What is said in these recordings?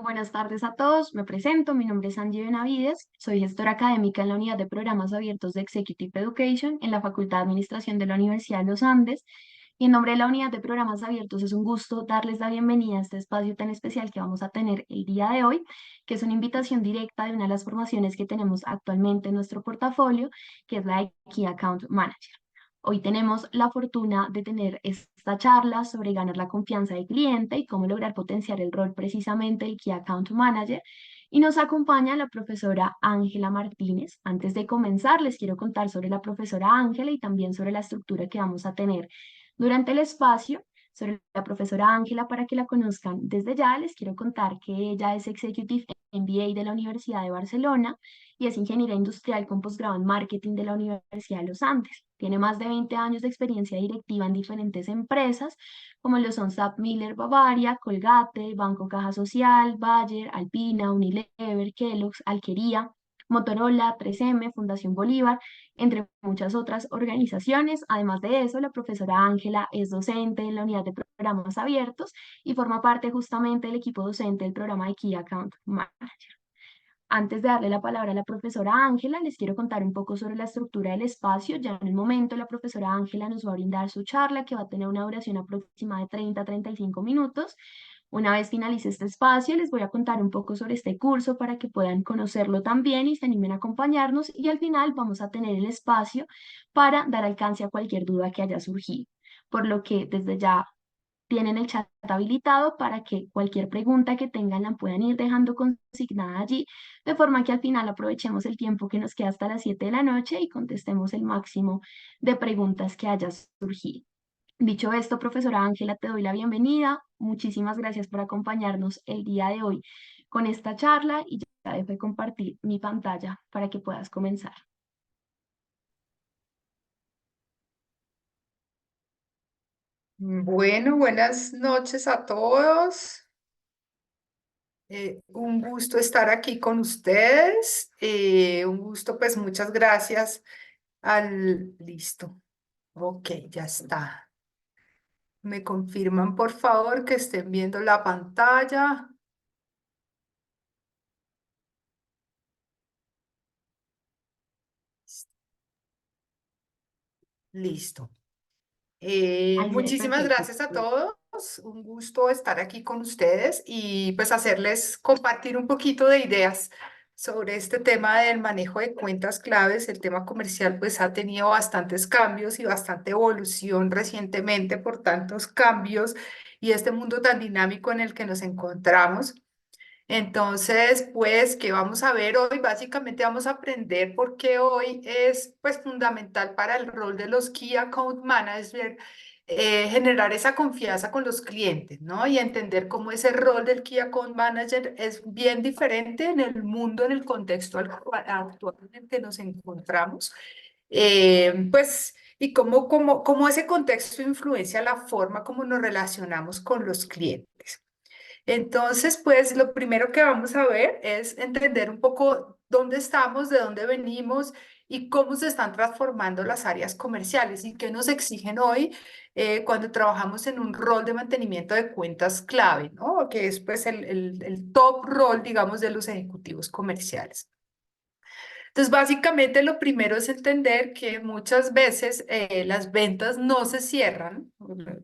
Buenas tardes a todos, me presento, mi nombre es Angie Benavides, soy gestora académica en la Unidad de Programas Abiertos de Executive Education en la Facultad de Administración de la Universidad de los Andes. Y en nombre de la Unidad de Programas Abiertos es un gusto darles la bienvenida a este espacio tan especial que vamos a tener el día de hoy, que es una invitación directa de una de las formaciones que tenemos actualmente en nuestro portafolio, que es la de Key Account Manager. Hoy tenemos la fortuna de tener esta charla sobre ganar la confianza del cliente y cómo lograr potenciar el rol precisamente del Key Account Manager. Y nos acompaña la profesora Ángela Martínez. Antes de comenzar, les quiero contar sobre la profesora Ángela y también sobre la estructura que vamos a tener durante el espacio. Sobre la profesora Ángela, para que la conozcan desde ya, les quiero contar que ella es Executive MBA de la Universidad de Barcelona y es ingeniera industrial con posgrado en marketing de la Universidad de los Andes. Tiene más de 20 años de experiencia directiva en diferentes empresas, como lo son SAP Miller Bavaria, Colgate, Banco Caja Social, Bayer, Alpina, Unilever, Kellogg's, Alquería, Motorola, 3M, Fundación Bolívar, entre muchas otras organizaciones. Además de eso, la profesora Ángela es docente en la unidad de programas abiertos y forma parte justamente del equipo docente del programa de Key Account Manager. Antes de darle la palabra a la profesora Ángela, les quiero contar un poco sobre la estructura del espacio. Ya en el momento la profesora Ángela nos va a brindar su charla, que va a tener una duración aproximada de 30 a 35 minutos. Una vez finalice este espacio, les voy a contar un poco sobre este curso para que puedan conocerlo también y se animen a acompañarnos. Y al final vamos a tener el espacio para dar alcance a cualquier duda que haya surgido. Por lo que desde ya tienen el chat habilitado para que cualquier pregunta que tengan la puedan ir dejando consignada allí, de forma que al final aprovechemos el tiempo que nos queda hasta las 7 de la noche y contestemos el máximo de preguntas que haya surgido. Dicho esto, profesora Ángela, te doy la bienvenida. Muchísimas gracias por acompañarnos el día de hoy con esta charla y ya dejo de compartir mi pantalla para que puedas comenzar. Bueno, buenas noches a todos. Un gusto estar aquí con ustedes. Un gusto, pues muchas gracias Listo. Ok, ya está. ¿Me confirman, por favor, que estén viendo la pantalla? Listo. Ahí se ve Muchísimas perfecto. gracias a todos. Un gusto estar aquí con ustedes y pues hacerles compartir un poquito de ideas sobre este tema del manejo de cuentas claves. El tema comercial pues ha tenido bastantes cambios y bastante evolución recientemente por tantos cambios y este mundo tan dinámico en el que nos encontramos. Entonces, pues, ¿qué vamos a ver hoy? Básicamente vamos a aprender por qué hoy es, pues, fundamental para el rol de los Key Account Manager generar esa confianza con los clientes, ¿no? Y entender cómo ese rol del Key Account Manager es bien diferente en el mundo, en el contexto actual en el que nos encontramos. Pues, y cómo ese contexto influencia la forma como nos relacionamos con los clientes. Entonces, pues lo primero que vamos a ver es entender un poco dónde estamos, de dónde venimos y cómo se están transformando las áreas comerciales y qué nos exigen hoy cuando trabajamos en un rol de mantenimiento de cuentas clave, ¿no? Que es pues el top rol, digamos, de los ejecutivos comerciales. Entonces, básicamente lo primero es entender que muchas veces las ventas no se cierran.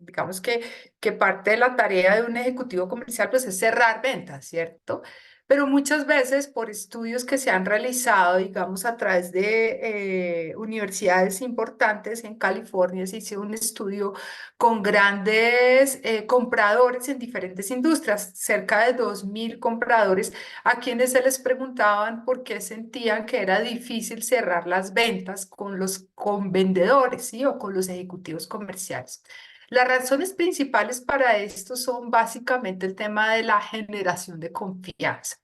Digamos que parte de la tarea de un ejecutivo comercial pues es cerrar ventas, ¿cierto? Pero muchas veces por estudios que se han realizado, digamos, a través de universidades importantes en California, se hizo un estudio con grandes compradores en diferentes industrias, cerca de 2.000 compradores a quienes se les preguntaban por qué sentían que era difícil cerrar las ventas con vendedores, ¿sí? O con los ejecutivos comerciales. Las razones principales para esto son básicamente el tema de la generación de confianza.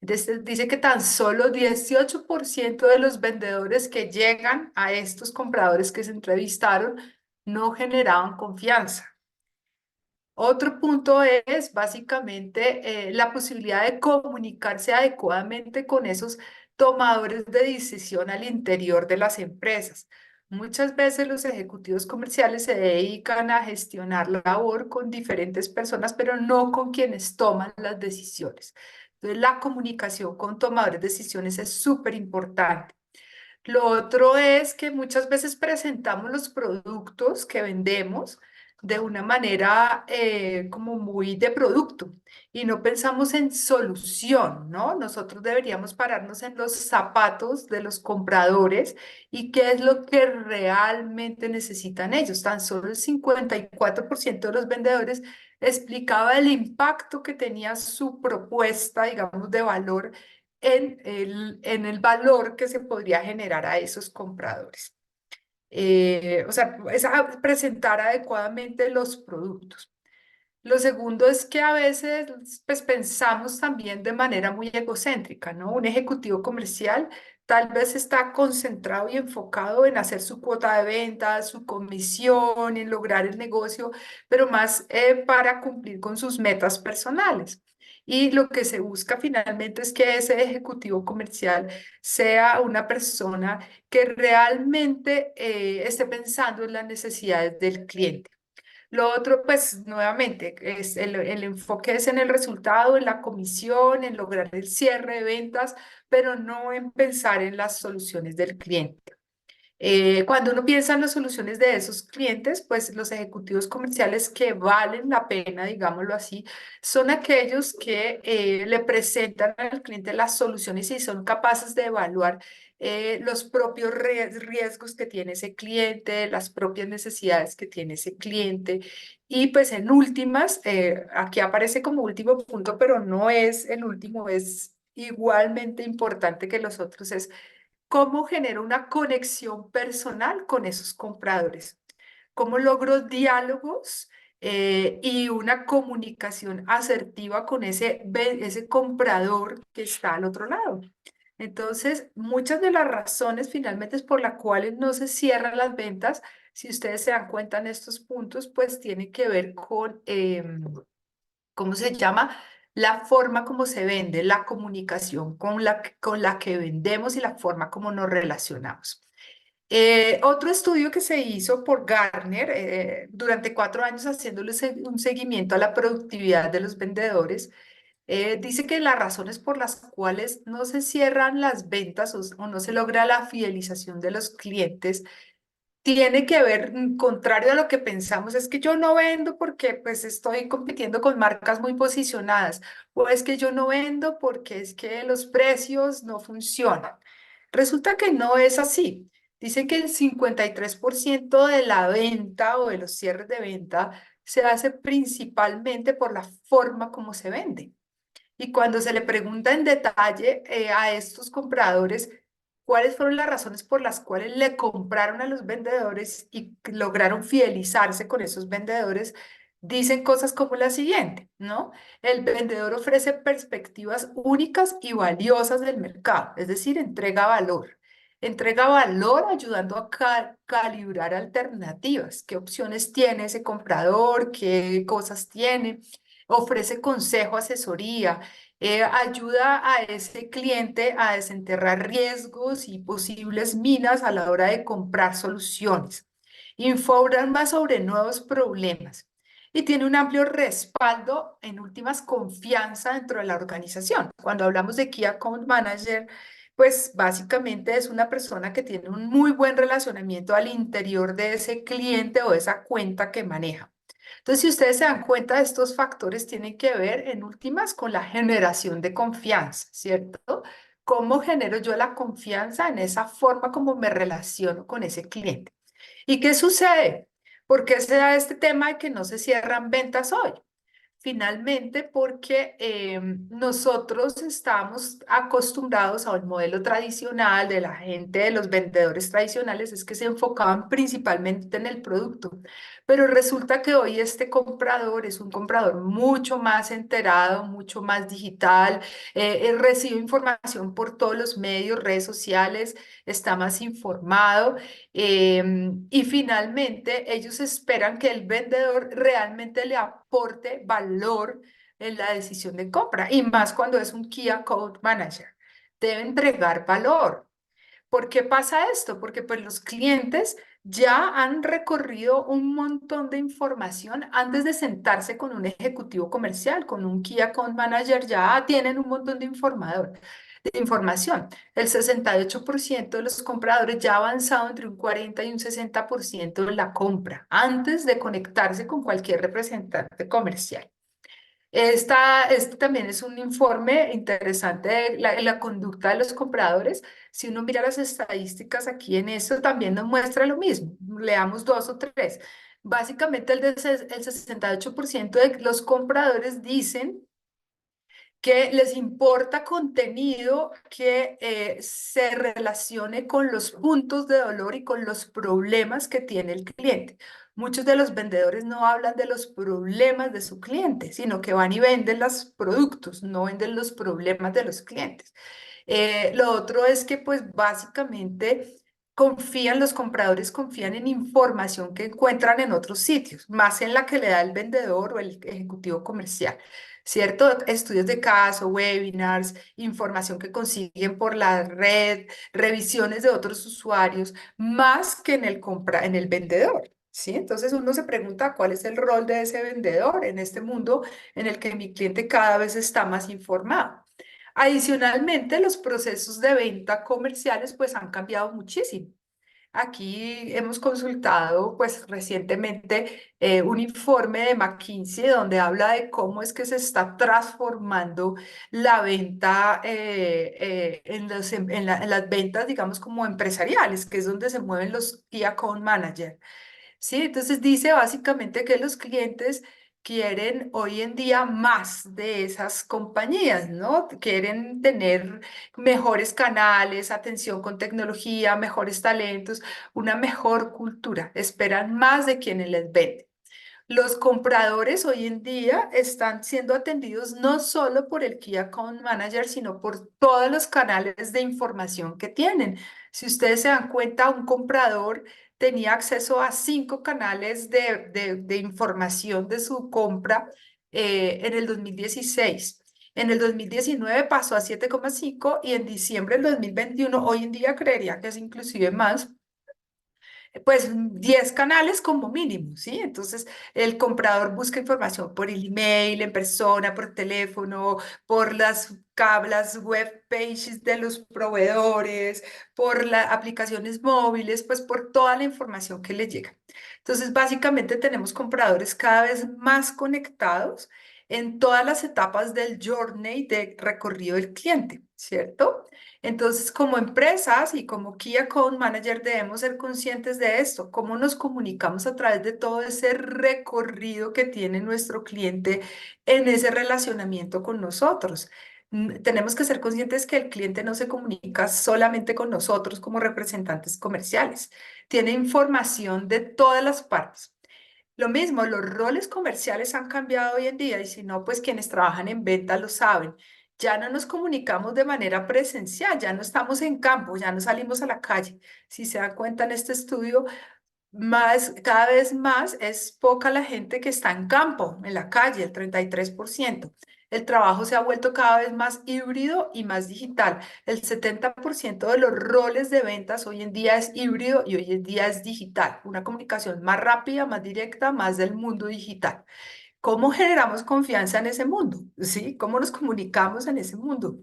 Dice que tan solo 18% de los vendedores que llegan a estos compradores que se entrevistaron no generaban confianza. Otro punto es básicamente la posibilidad de comunicarse adecuadamente con esos tomadores de decisión al interior de las empresas. Muchas veces los ejecutivos comerciales se dedican a gestionar la labor con diferentes personas, pero no con quienes toman las decisiones. Entonces, la comunicación con tomadores de decisiones es súper importante. Lo otro es que muchas veces presentamos los productos que vendemos de una manera como muy de producto y no pensamos en solución, ¿no? Nosotros deberíamos pararnos en los zapatos de los compradores y qué es lo que realmente necesitan ellos. Tan solo el 54% de los vendedores explicaba el impacto que tenía su propuesta, digamos, de valor en el valor que se podría generar a esos compradores. O sea, es presentar adecuadamente los productos. Lo segundo es que a veces pues, pensamos también de manera muy egocéntrica, ¿no? Un ejecutivo comercial tal vez está concentrado y enfocado en hacer su cuota de ventas, su comisión, en lograr el negocio, pero más para cumplir con sus metas personales. Y lo que se busca finalmente es que ese ejecutivo comercial sea una persona que realmente esté pensando en las necesidades del cliente. Lo otro, pues nuevamente, es el enfoque es en el resultado, en la comisión, en lograr el cierre de ventas, pero no en pensar en las soluciones del cliente. Cuando uno piensa en las soluciones de esos clientes, pues los ejecutivos comerciales que valen la pena, digámoslo así, son aquellos que le presentan al cliente las soluciones y son capaces de evaluar los propios riesgos que tiene ese cliente, las propias necesidades que tiene ese cliente. Y pues en últimas, aquí aparece como último punto, pero no es el último, es igualmente importante que los otros, es cómo genero una conexión personal con esos compradores, cómo logro diálogos y una comunicación asertiva con ese comprador que está al otro lado. Entonces, muchas de las razones finalmente es por las cuales no se cierran las ventas, si ustedes se dan cuenta en estos puntos, pues tiene que ver con ¿cómo se llama? La forma como se vende, la comunicación con la que vendemos y la forma como nos relacionamos. Otro estudio que se hizo por Gartner durante 4 años haciéndole un seguimiento a la productividad de los vendedores, dice que las razones por las cuales no se cierran las ventas o no se logra la fidelización de los clientes tiene que ver, contrario a lo que pensamos, es que yo no vendo porque pues estoy compitiendo con marcas muy posicionadas, o es que yo no vendo porque es que los precios no funcionan. Resulta que no es así. Dicen que el 53% de la venta o de los cierres de venta se hace principalmente por la forma como se vende. Y cuando se le pregunta en detalle a estos compradores cuáles fueron las razones por las cuales le compraron a los vendedores y lograron fidelizarse con esos vendedores, dicen cosas como la siguiente, ¿no? El vendedor ofrece perspectivas únicas y valiosas del mercado, es decir, entrega valor. Entrega valor ayudando a calibrar alternativas, qué opciones tiene ese comprador, qué cosas tiene, ofrece consejo, asesoría, ayuda a ese cliente a desenterrar riesgos y posibles minas a la hora de comprar soluciones. Informa sobre nuevos problemas y tiene un amplio respaldo, en últimas, confianza dentro de la organización. Cuando hablamos de Key Account Manager, pues básicamente es una persona que tiene un muy buen relacionamiento al interior de ese cliente o de esa cuenta que maneja. Entonces, si ustedes se dan cuenta, estos factores tienen que ver en últimas con la generación de confianza, ¿cierto? ¿Cómo genero yo la confianza en esa forma como me relaciono con ese cliente? ¿Y qué sucede? ¿Por qué se da este tema de que no se cierran ventas hoy? Finalmente, porque nosotros estamos acostumbrados a un modelo tradicional de la gente, de los vendedores tradicionales, es que se enfocaban principalmente en el producto. Pero resulta que hoy este comprador es un comprador mucho más enterado, mucho más digital, recibe información por todos los medios, redes sociales, está más informado. Y finalmente, ellos esperan que el vendedor realmente le aporte valor en la decisión de compra, y más cuando es un Key Account Manager. Debe entregar valor. ¿Por qué pasa esto? Porque pues los clientes ya han recorrido un montón de información antes de sentarse con un ejecutivo comercial, con un Key Account Manager, ya tienen un montón de información. El 68% de los compradores ya ha avanzado entre un 40 y un 60% en la compra antes de conectarse con cualquier representante comercial. Este también es un informe interesante de la conducta de los compradores. Si uno mira las estadísticas aquí en esto, también nos muestra lo mismo. Leamos dos o tres. Básicamente, el 68% de los compradores dicen que les importa contenido que se relacione con los puntos de dolor y con los problemas que tiene el cliente. Muchos de los vendedores no hablan de los problemas de su cliente, sino que van y venden los productos, no venden los problemas de los clientes. Lo otro es que pues básicamente los compradores confían en información que encuentran en otros sitios, más en la que le da el vendedor o el ejecutivo comercial. ¿Cierto? Estudios de caso, webinars, información que consiguen por la red, revisiones de otros usuarios, más que en el vendedor. ¿Sí? Entonces uno se pregunta cuál es el rol de ese vendedor en este mundo en el que mi cliente cada vez está más informado. Adicionalmente, los procesos de venta comerciales pues han cambiado muchísimo. Aquí hemos consultado pues recientemente un informe de McKinsey donde habla de cómo es que se está transformando la venta en las ventas, digamos, como empresariales, que es donde se mueven los Key Account Manager. ¿Sí? Entonces dice básicamente que los clientes quieren hoy en día más de esas compañías, ¿no? Quieren tener mejores canales, atención con tecnología, mejores talentos, una mejor cultura. Esperan más de quienes les venden. Los compradores hoy en día están siendo atendidos no solo por el Key Account Manager, sino por todos los canales de información que tienen. Si ustedes se dan cuenta, un comprador tenía acceso a 5 canales de información de su compra en el 2016. En el 2019 pasó a 7,5 y en diciembre del 2021, hoy en día creería que es inclusive más, pues 10 canales como mínimo, ¿sí? Entonces, el comprador busca información por el email, en persona, por teléfono, por las web pages de los proveedores, por las aplicaciones móviles, pues por toda la información que le llega. Entonces, básicamente tenemos compradores cada vez más conectados en todas las etapas del journey de recorrido del cliente, ¿cierto? Entonces, como empresas y como Key Account Manager debemos ser conscientes de esto, cómo nos comunicamos a través de todo ese recorrido que tiene nuestro cliente en ese relacionamiento con nosotros. Tenemos que ser conscientes que el cliente no se comunica solamente con nosotros como representantes comerciales, tiene información de todas las partes. Lo mismo, los roles comerciales han cambiado hoy en día y si no, pues quienes trabajan en venta lo saben. Ya no nos comunicamos de manera presencial, ya no estamos en campo, ya no salimos a la calle. Si se dan cuenta en este estudio, cada vez más es poca la gente que está en campo, en la calle, el 33%. El trabajo se ha vuelto cada vez más híbrido y más digital. El 70% de los roles de ventas hoy en día es híbrido y hoy en día es digital. Una comunicación más rápida, más directa, más del mundo digital. ¿Cómo generamos confianza en ese mundo? ¿Sí? ¿Cómo nos comunicamos en ese mundo?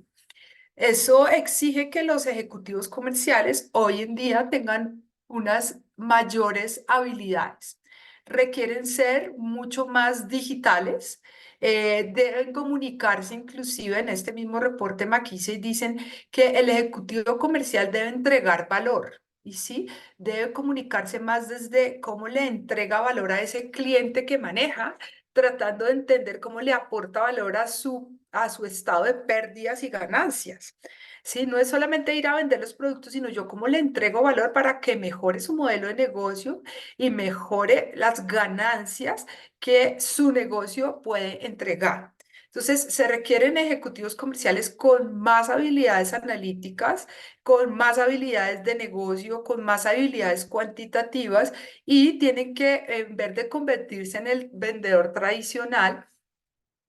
Eso exige que los ejecutivos comerciales hoy en día tengan unas mayores habilidades. Requieren ser mucho más digitales, deben comunicarse inclusive en este mismo reporte McKinsey dicen que el ejecutivo comercial debe entregar valor. Y sí, debe comunicarse más desde cómo le entrega valor a ese cliente que maneja, tratando de entender cómo le aporta valor a su estado de pérdidas y ganancias. Sí, no es solamente ir a vender los productos, sino yo cómo le entrego valor para que mejore su modelo de negocio y mejore las ganancias que su negocio puede entregar. Entonces, se requieren ejecutivos comerciales con más habilidades analíticas, con más habilidades de negocio, con más habilidades cuantitativas y tienen que, en vez de convertirse en el vendedor tradicional,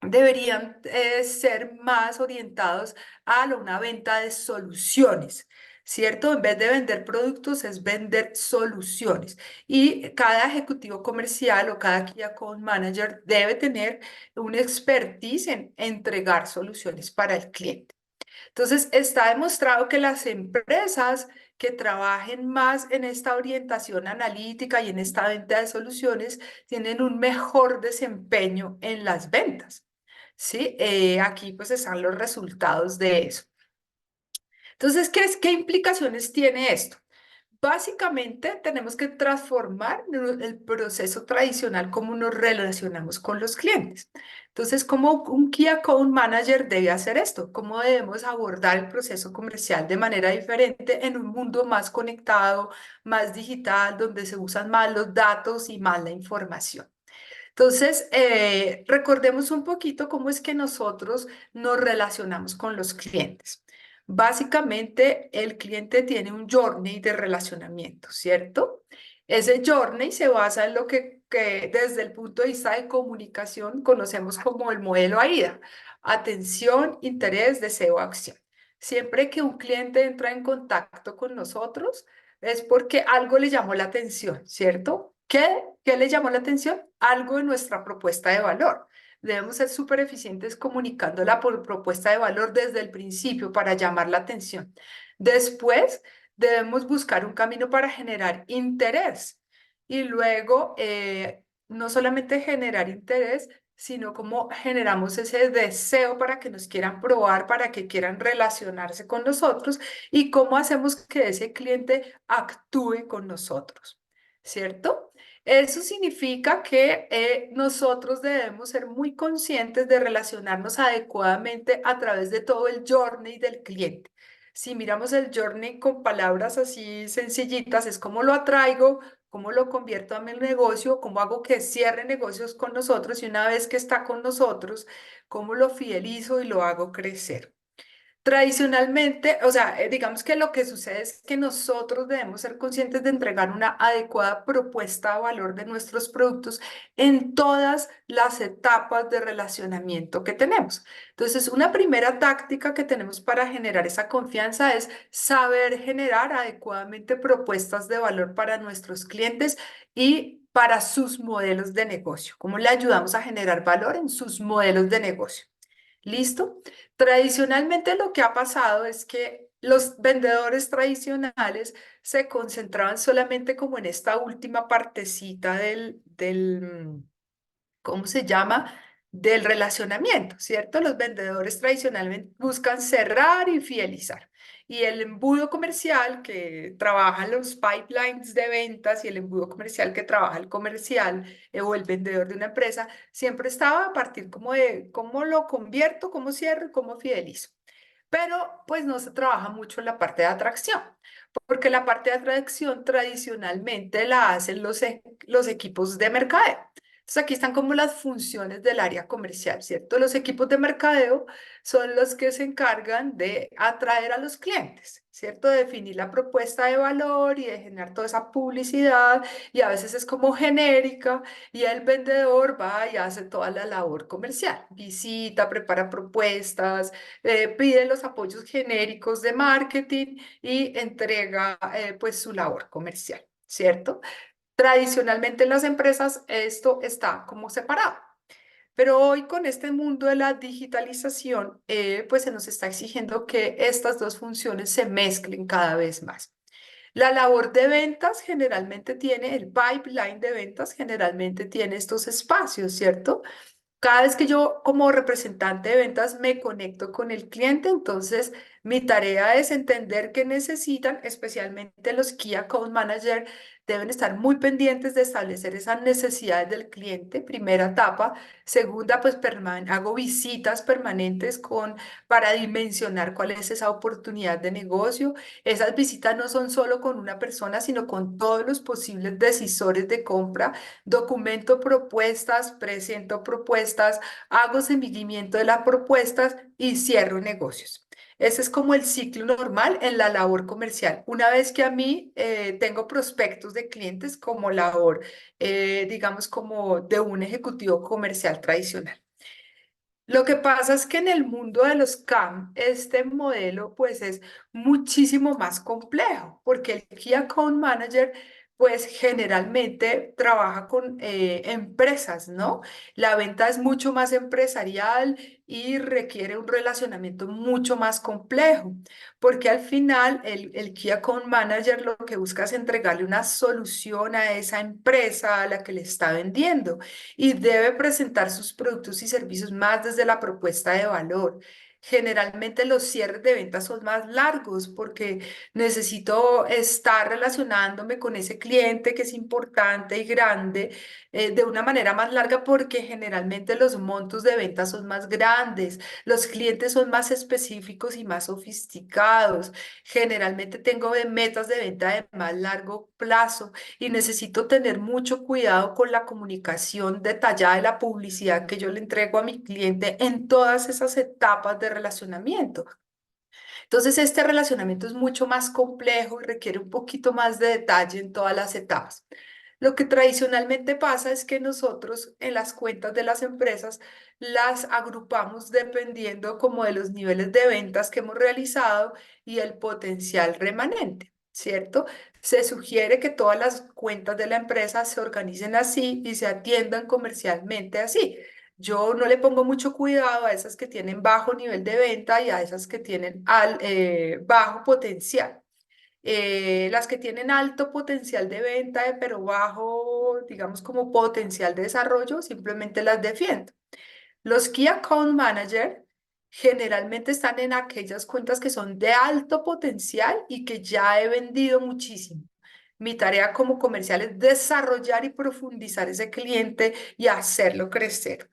deberían ser más orientados a una venta de soluciones. ¿cierto? En vez de vender productos, es vender soluciones. Y cada ejecutivo comercial o cada Key Account Manager debe tener un expertise en entregar soluciones para el cliente. Entonces, está demostrado que las empresas que trabajen más en esta orientación analítica y en esta venta de soluciones tienen un mejor desempeño en las ventas. ¿Sí? Aquí pues están los resultados de eso. Entonces, ¿qué implicaciones tiene esto? Básicamente, tenemos que transformar el proceso tradicional como nos relacionamos con los clientes. Entonces, ¿cómo un Key Account Manager debe hacer esto? ¿Cómo debemos abordar el proceso comercial de manera diferente en un mundo más conectado, más digital, donde se usan más los datos y más la información? Entonces, recordemos un poquito cómo es que nosotros nos relacionamos con los clientes. Básicamente, el cliente tiene un journey de relacionamiento, ¿cierto? Ese journey se basa en lo que desde el punto de vista de comunicación conocemos como el modelo AIDA: atención, interés, deseo, acción. Siempre que un cliente entra en contacto con nosotros, es porque algo le llamó la atención, ¿cierto? ¿Qué le llamó la atención? Algo en nuestra propuesta de valor. Debemos ser súper eficientes comunicando la propuesta de valor desde el principio para llamar la atención. Después, debemos buscar un camino para generar interés. Y luego, no solamente generar interés, sino cómo generamos ese deseo para que nos quieran probar, para que quieran relacionarse con nosotros y cómo hacemos que ese cliente actúe con nosotros, ¿cierto? Eso significa que nosotros debemos ser muy conscientes de relacionarnos adecuadamente a través de todo el journey del cliente. Si miramos el journey con palabras así sencillitas, es cómo lo atraigo, cómo lo convierto a mi negocio, cómo hago que cierre negocios con nosotros y una vez que está con nosotros, cómo lo fidelizo y lo hago crecer. Tradicionalmente, o sea, digamos que lo que sucede es que nosotros debemos ser conscientes de entregar una adecuada propuesta de valor de nuestros productos en todas las etapas de relacionamiento que tenemos. Entonces, una primera táctica que tenemos para generar esa confianza es saber generar adecuadamente propuestas de valor para nuestros clientes y para sus modelos de negocio. ¿Cómo le ayudamos a generar valor en sus modelos de negocio? ¿Listo? Tradicionalmente lo que ha pasado es que los vendedores tradicionales se concentraban solamente como en esta última partecita ¿cómo se llama? Del relacionamiento, ¿cierto? Los vendedores tradicionalmente buscan cerrar y fidelizar. Y el embudo comercial que trabaja los pipelines de ventas y el embudo comercial que trabaja el comercial o el vendedor de una empresa siempre estaba a partir como de cómo lo convierto, cómo cierro y cómo fidelizo. Pero pues no se trabaja mucho en la parte de atracción, porque la parte de atracción tradicionalmente la hacen los equipos de mercadeo. Entonces aquí están como las funciones del área comercial, ¿cierto? Los equipos de mercadeo son los que se encargan de atraer a los clientes, ¿cierto? De definir la propuesta de valor y de generar toda esa publicidad y a veces es como genérica y el vendedor va y hace toda la labor comercial, visita, prepara propuestas, pide los apoyos genéricos de marketing y entrega pues su labor comercial, ¿cierto? Tradicionalmente en las empresas esto está como separado, pero hoy con este mundo de la digitalización, pues se nos está exigiendo que estas dos funciones se mezclen cada vez más. La labor de ventas generalmente tiene, el pipeline de ventas generalmente tiene estos espacios, ¿cierto? Cada vez que yo como representante de ventas me conecto con el cliente, entonces mi tarea es entender qué necesitan, especialmente los Key Account Manager deben estar muy pendientes de establecer esas necesidades del cliente, primera etapa. Segunda, pues hago visitas permanentes para dimensionar cuál es esa oportunidad de negocio. Esas visitas no son solo con una persona, sino con todos los posibles decisores de compra. Documento propuestas, presento propuestas, hago seguimiento de las propuestas y cierro negocios. Ese es como el ciclo normal en la labor comercial. Una vez que a mí tengo prospectos de clientes como labor, digamos, como de un ejecutivo comercial tradicional. Lo que pasa es que en el mundo de los CAM, este modelo pues es muchísimo más complejo, porque el Key Account Manager pues generalmente trabaja con empresas, ¿no? La venta es mucho más empresarial y requiere un relacionamiento mucho más complejo, porque al final el Key Account Manager lo que busca es entregarle una solución a esa empresa a la que le está vendiendo y debe presentar sus productos y servicios más desde la propuesta de valor. Generalmente los cierres de ventas son más largos porque necesito estar relacionándome con ese cliente que es importante y grande de una manera más larga porque generalmente los montos de ventas son más grandes, los clientes son más específicos y más sofisticados. Generalmente tengo metas de venta de más largo plazo y necesito tener mucho cuidado con la comunicación detallada de la publicidad que yo le entrego a mi cliente en todas esas etapas de relacionamiento. Entonces, este relacionamiento es mucho más complejo y requiere un poquito más de detalle en todas las etapas. Lo que tradicionalmente pasa es que nosotros en las cuentas de las empresas las agrupamos dependiendo como de los niveles de ventas que hemos realizado y el potencial remanente, ¿cierto? Se sugiere que todas las cuentas de la empresa se organicen así y se atiendan comercialmente así. Yo no le pongo mucho cuidado a esas que tienen bajo nivel de venta y a esas que tienen bajo potencial. Las que tienen alto potencial de venta, pero bajo, digamos, como potencial de desarrollo, simplemente las defiendo. Los Key Account Manager generalmente están en aquellas cuentas que son de alto potencial y que ya he vendido muchísimo. Mi tarea como comercial es desarrollar y profundizar ese cliente y hacerlo crecer.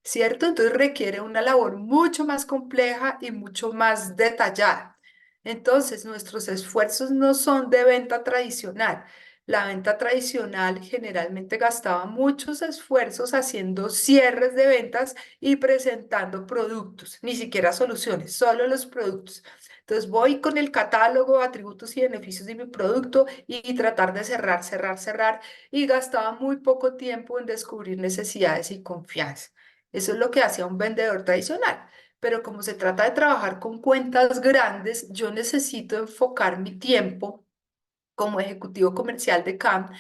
¿Cierto? Entonces requiere una labor mucho más compleja y mucho más detallada. Entonces, nuestros esfuerzos no son de venta tradicional. La venta tradicional generalmente gastaba muchos esfuerzos haciendo cierres de ventas y presentando productos, ni siquiera soluciones, solo los productos. Entonces voy con el catálogo, atributos y beneficios de mi producto y tratar de cerrar, cerrar, cerrar y gastaba muy poco tiempo en descubrir necesidades y confianza. Eso es lo que hacía un vendedor tradicional. Pero como se trata de trabajar con cuentas grandes, yo necesito enfocar mi tiempo como ejecutivo comercial de CAM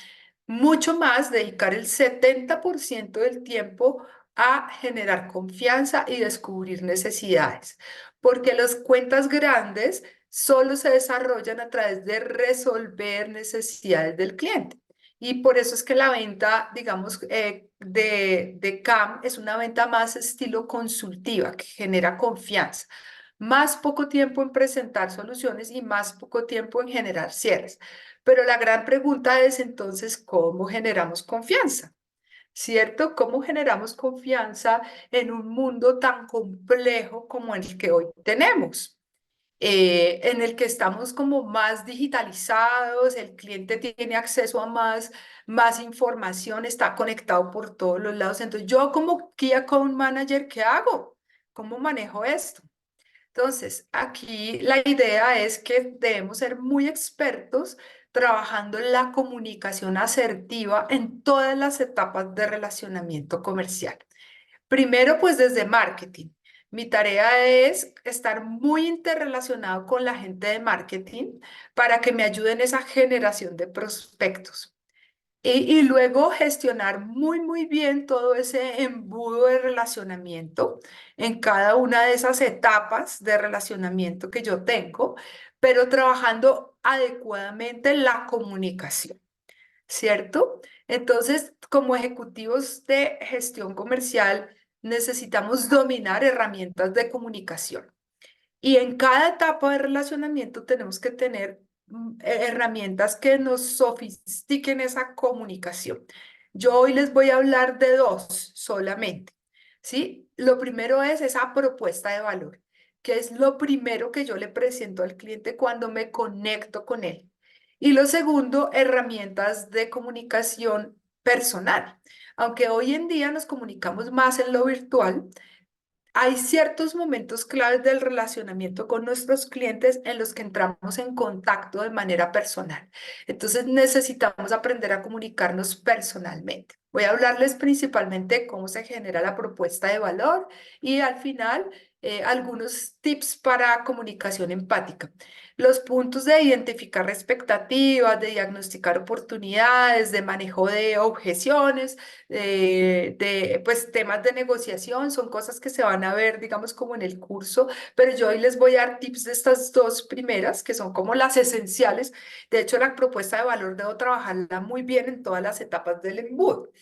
mucho más, dedicar el 70% del tiempo a generar confianza y descubrir necesidades, porque las cuentas grandes solo se desarrollan a través de resolver necesidades del cliente. Y por eso es que la venta, digamos, de CAM es una venta más estilo consultiva, que genera confianza. Más poco tiempo en presentar soluciones y más poco tiempo en generar cierres. Pero la gran pregunta es entonces, ¿cómo generamos confianza? ¿Cierto? ¿Cómo generamos confianza en un mundo tan complejo como el que hoy tenemos? En el que estamos como más digitalizados, el cliente tiene acceso a más información, está conectado por todos los lados. Entonces, yo como Key Account Manager, ¿qué hago? ¿Cómo manejo esto? Entonces, aquí la idea es que debemos ser muy expertos trabajando en la comunicación asertiva en todas las etapas de relacionamiento comercial. Primero, pues desde marketing. Mi tarea es estar muy interrelacionado con la gente de marketing para que me ayuden en esa generación de prospectos. Y luego gestionar muy, muy bien todo ese embudo de relacionamiento en cada una de esas etapas de relacionamiento que yo tengo, pero trabajando adecuadamente la comunicación, ¿cierto? Entonces, como ejecutivos de gestión comercial, necesitamos dominar herramientas de comunicación. Y en cada etapa de relacionamiento tenemos que tener herramientas que nos sofistiquen esa comunicación. Yo hoy les voy a hablar de dos solamente, ¿sí? Lo primero es esa propuesta de valor, que es lo primero que yo le presento al cliente cuando me conecto con él. Y lo segundo, herramientas de comunicación personal. Aunque hoy en día nos comunicamos más en lo virtual, hay ciertos momentos claves del relacionamiento con nuestros clientes en los que entramos en contacto de manera personal. Entonces necesitamos aprender a comunicarnos personalmente. Voy a hablarles principalmente de cómo se genera la propuesta de valor y al final algunos tips para comunicación empática. Los puntos de identificar expectativas, de diagnosticar oportunidades, de manejo de objeciones, pues temas de negociación, son cosas que se van a ver, digamos, como en el curso, pero yo hoy les voy a dar tips de estas dos primeras, que son como las esenciales. De hecho, la propuesta de valor debo trabajarla muy bien en todas las etapas del embudo.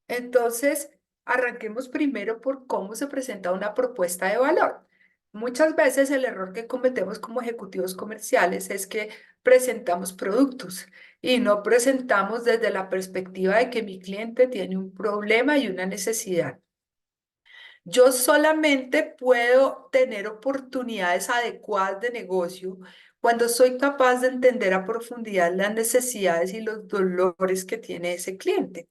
Entonces, arranquemos primero por cómo se presenta una propuesta de valor. Muchas veces el error que cometemos como ejecutivos comerciales es que presentamos productos y no presentamos desde la perspectiva de que mi cliente tiene un problema y una necesidad. Yo solamente puedo tener oportunidades adecuadas de negocio cuando soy capaz de entender a profundidad las necesidades y los dolores que tiene ese cliente.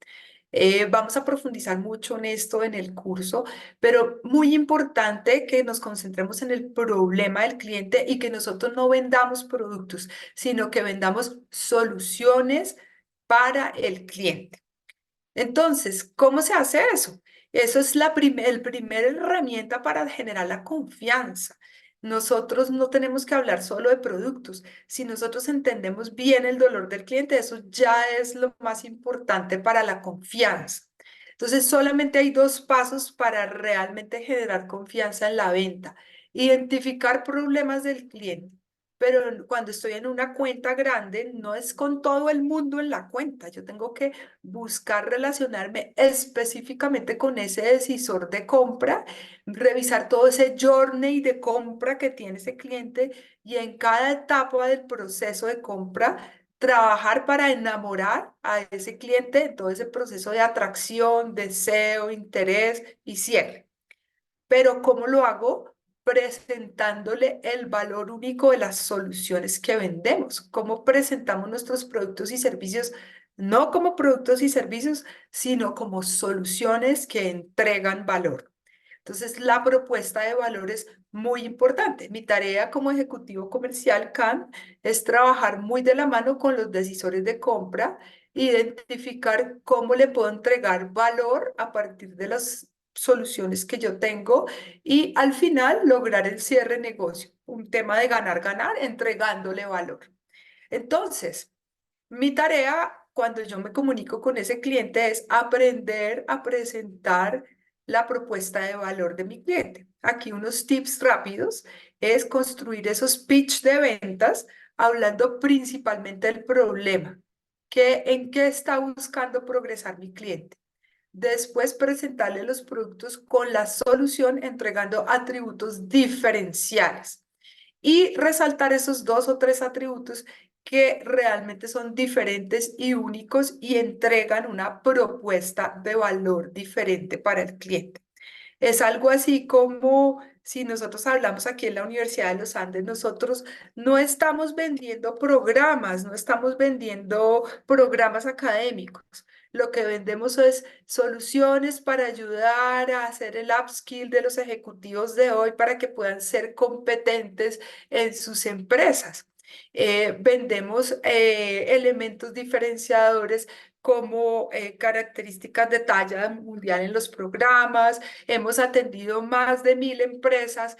Vamos a profundizar mucho en esto en el curso, pero muy importante que nos concentremos en el problema del cliente y que nosotros no vendamos productos, sino que vendamos soluciones para el cliente. Entonces, ¿cómo se hace eso? Eso es el primer herramienta para generar la confianza. Nosotros no tenemos que hablar solo de productos. Si nosotros entendemos bien el dolor del cliente, eso ya es lo más importante para la confianza. Entonces, solamente hay dos pasos para realmente generar confianza en la venta. Identificar problemas del cliente. Pero cuando estoy en una cuenta grande, no es con todo el mundo en la cuenta. Yo tengo que buscar relacionarme específicamente con ese decisor de compra, revisar todo ese journey de compra que tiene ese cliente y en cada etapa del proceso de compra trabajar para enamorar a ese cliente en todo ese proceso de atracción, deseo, interés y cierre. Pero ¿cómo lo hago? Presentándole el valor único de las soluciones que vendemos. ¿Cómo presentamos nuestros productos y servicios? No como productos y servicios, sino como soluciones que entregan valor. Entonces, la propuesta de valor es muy importante. Mi tarea como ejecutivo comercial CAN es trabajar muy de la mano con los decisores de compra, identificar cómo le puedo entregar valor a partir de las soluciones que yo tengo y al final lograr el cierre de negocio. Un tema de ganar, ganar, entregándole valor. Entonces, mi tarea cuando yo me comunico con ese cliente es aprender a presentar la propuesta de valor de mi cliente. Aquí unos tips rápidos es construir esos pitch de ventas hablando principalmente del problema, en qué está buscando progresar mi cliente. Después presentarle los productos con la solución entregando atributos diferenciales y resaltar esos dos o tres atributos que realmente son diferentes y únicos y entregan una propuesta de valor diferente para el cliente. Es algo así como si nosotros hablamos aquí en la Universidad de los Andes, nosotros no estamos vendiendo programas, no estamos vendiendo programas académicos. Lo que vendemos es soluciones para ayudar a hacer el upskill de los ejecutivos de hoy para que puedan ser competentes en sus empresas. Vendemos elementos diferenciadores como características de talla mundial en los programas. Hemos atendido más de 1.000 empresas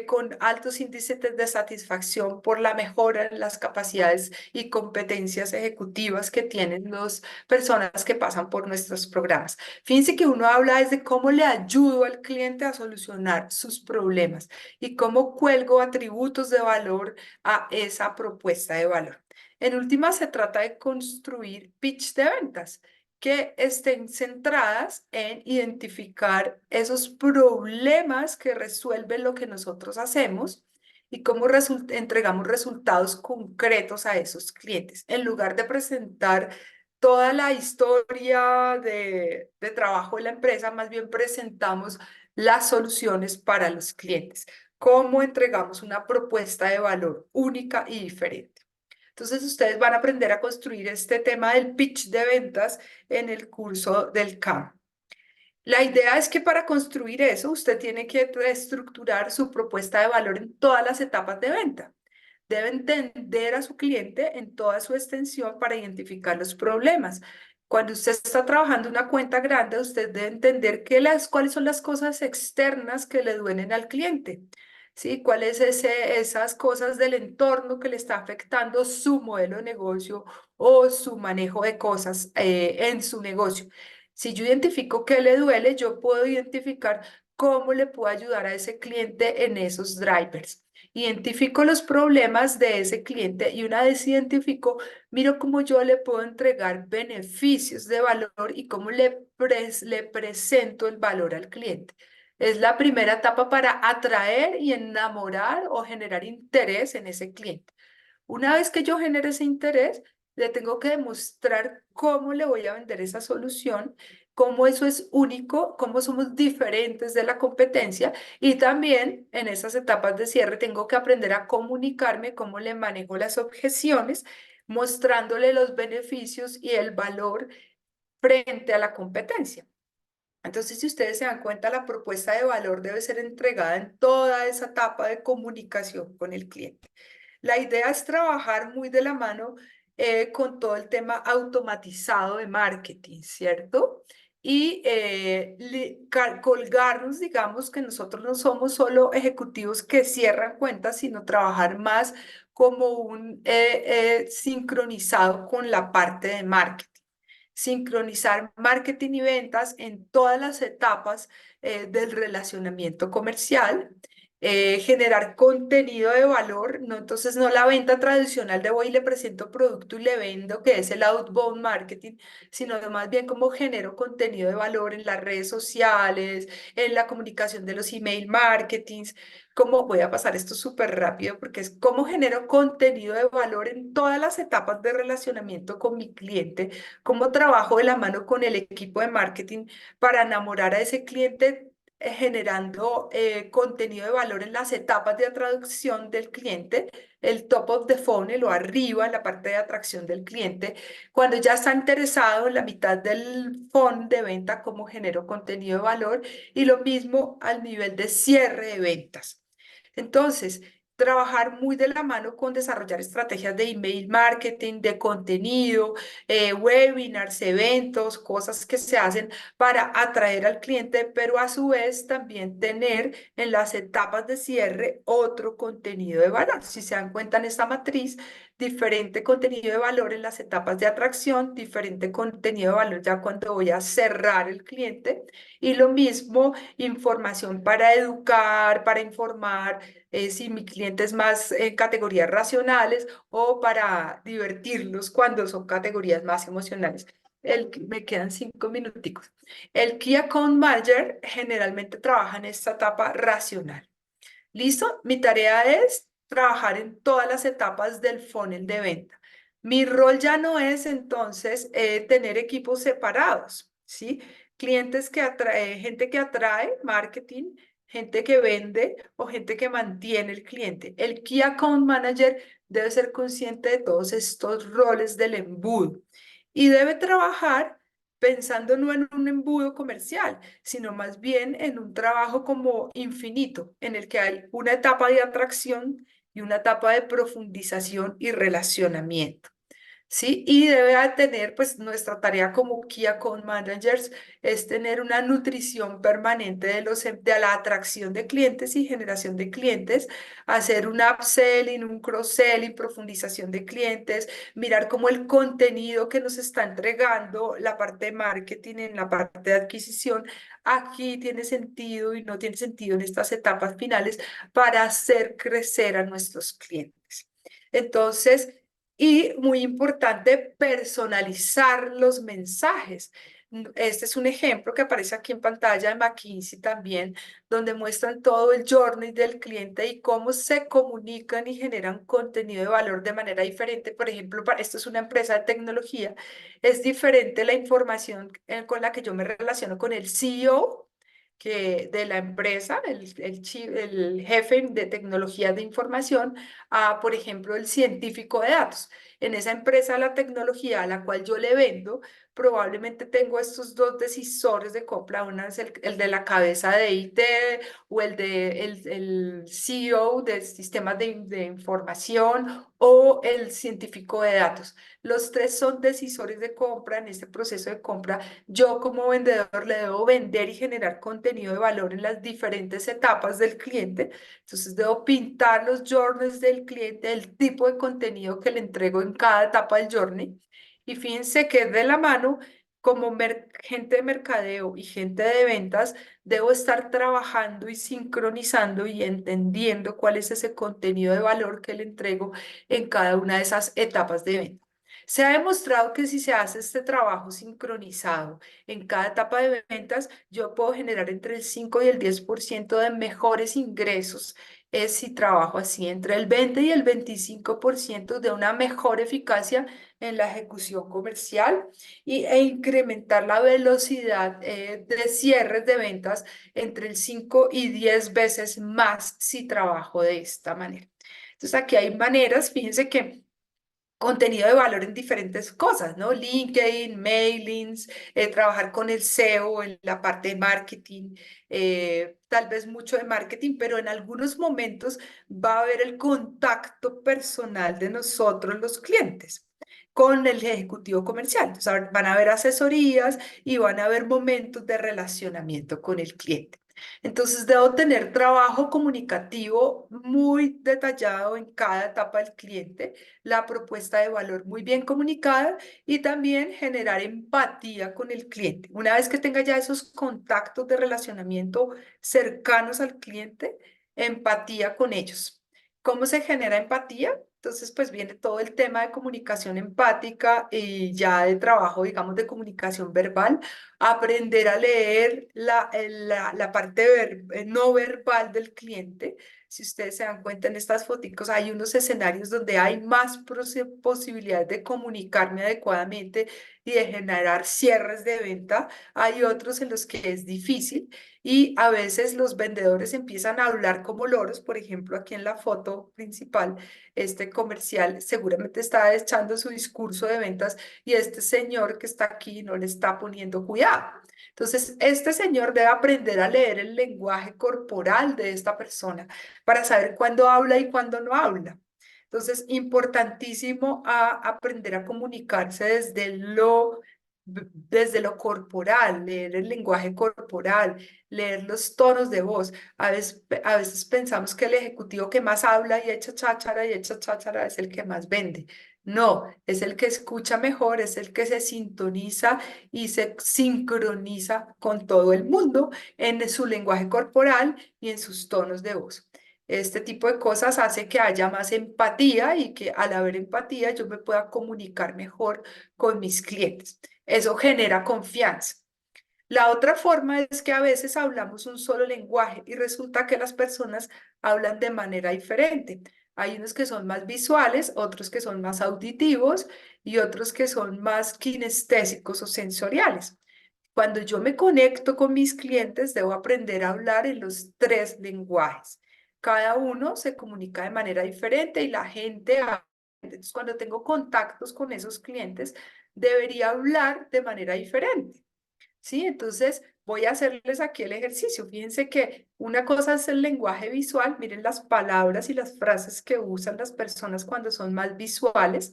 con altos índices de satisfacción por la mejora en las capacidades y competencias ejecutivas que tienen las personas que pasan por nuestros programas. Fíjense que uno habla desde cómo le ayudo al cliente a solucionar sus problemas y cómo cuelgo atributos de valor a esa propuesta de valor. En última, se trata de construir pitch de ventas que estén centradas en identificar esos problemas que resuelven lo que nosotros hacemos y cómo entregamos resultados concretos a esos clientes, en lugar de presentar toda la historia de trabajo de la empresa, más bien presentamos las soluciones para los clientes, cómo entregamos una propuesta de valor única y diferente. Entonces, ustedes van a aprender a construir este tema del pitch de ventas en el curso del CAM. La idea es que para construir eso, usted tiene que reestructurar su propuesta de valor en todas las etapas de venta. Debe entender a su cliente en toda su extensión para identificar los problemas. Cuando usted está trabajando una cuenta grande, usted debe entender cuáles son las cosas externas que le duelen al cliente. ¿Sí? ¿Cuáles esas cosas del entorno que le está afectando su modelo de negocio o su manejo de cosas en su negocio? Si yo identifico qué le duele, yo puedo identificar cómo le puedo ayudar a ese cliente en esos drivers. Identifico los problemas de ese cliente y una vez identifico, miro cómo yo le puedo entregar beneficios de valor y cómo le presento el valor al cliente. Es la primera etapa para atraer y enamorar o generar interés en ese cliente. Una vez que yo genere ese interés, le tengo que demostrar cómo le voy a vender esa solución, cómo eso es único, cómo somos diferentes de la competencia y también en esas etapas de cierre tengo que aprender a comunicarme, cómo le manejo las objeciones, mostrándole los beneficios y el valor frente a la competencia. Entonces, si ustedes se dan cuenta, la propuesta de valor debe ser entregada en toda esa etapa de comunicación con el cliente. La idea es trabajar muy de la mano con todo el tema automatizado de marketing, ¿cierto? Y colgarnos, digamos, que nosotros no somos solo ejecutivos que cierran cuentas, sino trabajar más como un sincronizado con la parte de marketing. Sincronizar marketing y ventas en todas las etapas del relacionamiento comercial, generar contenido de valor, ¿no? Entonces no la venta tradicional de voy y le presento producto y le vendo, que es el outbound marketing, sino más bien cómo genero contenido de valor en las redes sociales, en la comunicación de los email marketings, cómo voy a pasar esto súper rápido porque es cómo genero contenido de valor en todas las etapas de relacionamiento con mi cliente, cómo trabajo de la mano con el equipo de marketing para enamorar a ese cliente generando contenido de valor en las etapas de atracción del cliente, el top of the funnel o arriba en la parte de atracción del cliente, cuando ya está interesado en la mitad del funnel de venta, cómo genero contenido de valor y lo mismo al nivel de cierre de ventas. Entonces, trabajar muy de la mano con desarrollar estrategias de email marketing, de contenido, webinars, eventos, cosas que se hacen para atraer al cliente, pero a su vez también tener en las etapas de cierre otro contenido de valor. Si se dan cuenta en esta matriz, diferente contenido de valor en las etapas de atracción, diferente contenido de valor ya cuando voy a cerrar el cliente y lo mismo información para educar, para informar, si mi cliente es más en categorías racionales o para divertirlos cuando son categorías más emocionales. Me quedan 5 minuticos. El Key Account Manager generalmente trabaja en esta etapa racional. ¿Listo? Mi tarea es trabajar en todas las etapas del funnel de venta. Mi rol ya no es entonces tener equipos separados, ¿sí? Clientes que atrae, gente que atrae, marketing, gente que vende o gente que mantiene el cliente. El Key Account Manager debe ser consciente de todos estos roles del embudo y debe trabajar pensando no en un embudo comercial, sino más bien en un trabajo como infinito, en el que hay una etapa de atracción y una etapa de profundización y relacionamiento. ¿Sí? Y debe tener, pues nuestra tarea como Key Account Managers es tener una nutrición permanente de la atracción de clientes y generación de clientes, hacer un upselling, un cross-selling, profundización de clientes, mirar cómo el contenido que nos está entregando la parte de marketing en la parte de adquisición, aquí tiene sentido y no tiene sentido en estas etapas finales para hacer crecer a nuestros clientes. Entonces, y muy importante, personalizar los mensajes. Este es un ejemplo que aparece aquí en pantalla de McKinsey también, donde muestran todo el journey del cliente y cómo se comunican y generan contenido de valor de manera diferente. Por ejemplo, esto es una empresa de tecnología, es diferente la información con la que yo me relaciono con el CEO de la empresa, el jefe de tecnología de información, a, por ejemplo, el científico de datos. En esa empresa de la tecnología a la cual yo le vendo, probablemente tengo estos dos decisores de compra. Uno es el de la cabeza de IT o el CEO de sistemas de información o el científico de datos. Los tres son decisores de compra en este proceso de compra. Yo como vendedor le debo vender y generar contenido de valor en las diferentes etapas del cliente. Entonces debo pintar los journeys del cliente, el tipo de contenido que le entrego en cada etapa del journey. Y fíjense que de la mano, como gente de mercadeo y gente de ventas, debo estar trabajando y sincronizando y entendiendo cuál es ese contenido de valor que le entrego en cada una de esas etapas de venta. Se ha demostrado que si se hace este trabajo sincronizado en cada etapa de ventas, yo puedo generar entre el 5 y el 10% de mejores ingresos si trabajo así, entre el 20 y el 25% de una mejor eficacia en la ejecución comercial e incrementar la velocidad de cierres de ventas entre el 5 y 10 veces más si trabajo de esta manera. Entonces aquí hay maneras, fíjense que contenido de valor en diferentes cosas, ¿no? LinkedIn, mailings, trabajar con el SEO en la parte de marketing, tal vez mucho de marketing, pero en algunos momentos va a haber el contacto personal de nosotros, los clientes, con el ejecutivo comercial. Entonces, van a haber asesorías y van a haber momentos de relacionamiento con el cliente. Entonces, debo tener trabajo comunicativo muy detallado en cada etapa del cliente, la propuesta de valor muy bien comunicada y también generar empatía con el cliente. Una vez que tenga ya esos contactos de relacionamiento cercanos al cliente, empatía con ellos. ¿Cómo se genera empatía? Entonces, pues viene todo el tema de comunicación empática y ya de trabajo, digamos, de comunicación verbal, aprender a leer la parte no verbal del cliente. Si ustedes se dan cuenta en estas fotos, hay unos escenarios donde hay más posibilidades de comunicarme adecuadamente y de generar cierres de venta. Hay otros en los que es difícil y a veces los vendedores empiezan a hablar como loros. Por ejemplo, aquí en la foto principal, este comercial seguramente está echando su discurso de ventas y este señor que está aquí no le está poniendo cuidado. Entonces, este señor debe aprender a leer el lenguaje corporal de esta persona para saber cuándo habla y cuándo no habla. Entonces, importantísimo aprender a comunicarse desde lo corporal, leer el lenguaje corporal, leer los tonos de voz. A veces pensamos que el ejecutivo que más habla y echa cháchara es el que más vende. No, es el que escucha mejor, es el que se sintoniza y se sincroniza con todo el mundo en su lenguaje corporal y en sus tonos de voz. Este tipo de cosas hace que haya más empatía y que al haber empatía yo me pueda comunicar mejor con mis clientes. Eso genera confianza. La otra forma es que a veces hablamos un solo lenguaje y resulta que las personas hablan de manera diferente. Hay unos que son más visuales, otros que son más auditivos y otros que son más kinestésicos o sensoriales. Cuando yo me conecto con mis clientes, debo aprender a hablar en los tres lenguajes. Cada uno se comunica de manera diferente y la gente habla. Entonces, cuando tengo contactos con esos clientes, debería hablar de manera diferente. ¿Sí? Entonces, voy a hacerles aquí el ejercicio. Fíjense que una cosa es el lenguaje visual. Miren las palabras y las frases que usan las personas cuando son más visuales,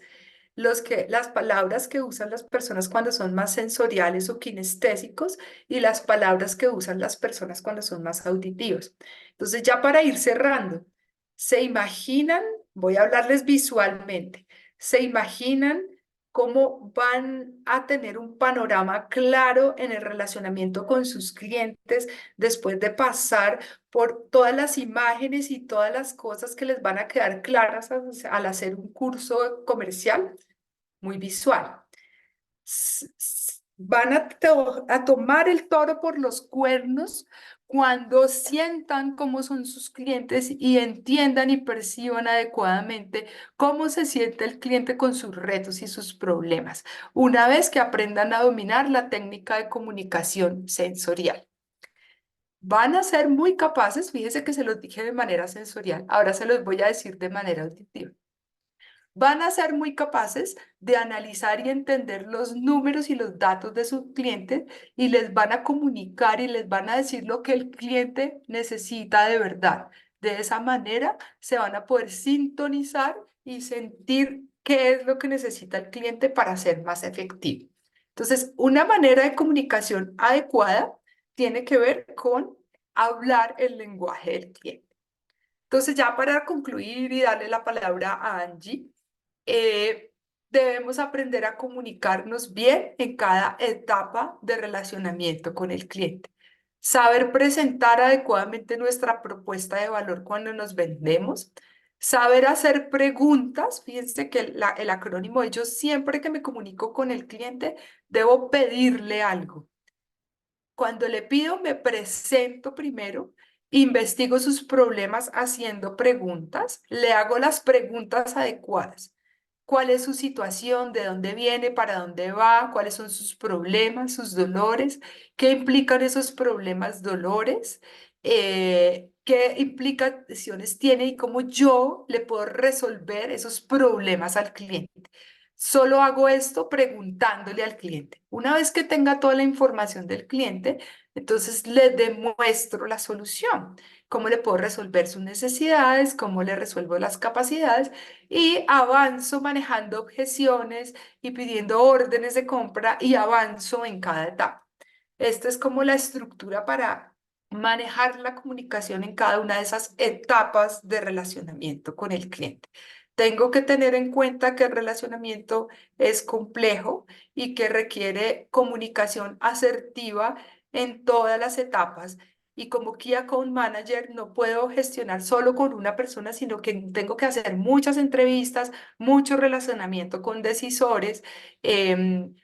las palabras que usan las personas cuando son más sensoriales o kinestésicos y las palabras que usan las personas cuando son más auditivos. Entonces, ya para ir cerrando, ¿se imaginan? Voy a hablarles visualmente. ¿Se imaginan cómo van a tener un panorama claro en el relacionamiento con sus clientes después de pasar por todas las imágenes y todas las cosas que les van a quedar claras al hacer un curso comercial? Muy visual. Van a tomar el toro por los cuernos cuando sientan cómo son sus clientes y entiendan y perciban adecuadamente cómo se siente el cliente con sus retos y sus problemas, una vez que aprendan a dominar la técnica de comunicación sensorial. Van a ser muy capaces, fíjense que se los dije de manera sensorial, ahora se los voy a decir de manera auditiva. van a ser muy capaces de analizar y entender los números y los datos de sus clientes y les van a comunicar y les van a decir lo que el cliente necesita de verdad. De esa manera se van a poder sintonizar y sentir qué es lo que necesita el cliente para ser más efectivo. Entonces, una manera de comunicación adecuada tiene que ver con hablar el lenguaje del cliente. Entonces, ya para concluir y darle la palabra a Angie, eh, debemos aprender a comunicarnos bien en cada etapa de relacionamiento con el cliente. Saber presentar adecuadamente nuestra propuesta de valor cuando nos vendemos. Saber hacer preguntas. Fíjense que el acrónimo de yo siempre que me comunico con el cliente, debo pedirle algo. Cuando le pido, me presento primero, investigo sus problemas haciendo preguntas, le hago las preguntas adecuadas. ¿Cuál es su situación? ¿De dónde viene? ¿Para dónde va? ¿Cuáles son sus problemas, sus dolores? ¿Qué implican esos problemas, dolores? ¿Qué implicaciones tiene y cómo yo le puedo resolver esos problemas al cliente? Solo hago esto preguntándole al cliente. Una vez que tenga toda la información del cliente, entonces le demuestro la solución, cómo le puedo resolver sus necesidades, cómo le resuelvo las capacidades y avanzo manejando objeciones y pidiendo órdenes de compra y avanzo en cada etapa. Esta es como la estructura para manejar la comunicación en cada una de esas etapas de relacionamiento con el cliente. Tengo que tener en cuenta que el relacionamiento es complejo y que requiere comunicación asertiva en todas las etapas. Y como Key Account Manager no puedo gestionar solo con una persona, sino que tengo que hacer muchas entrevistas, mucho relacionamiento con decisores,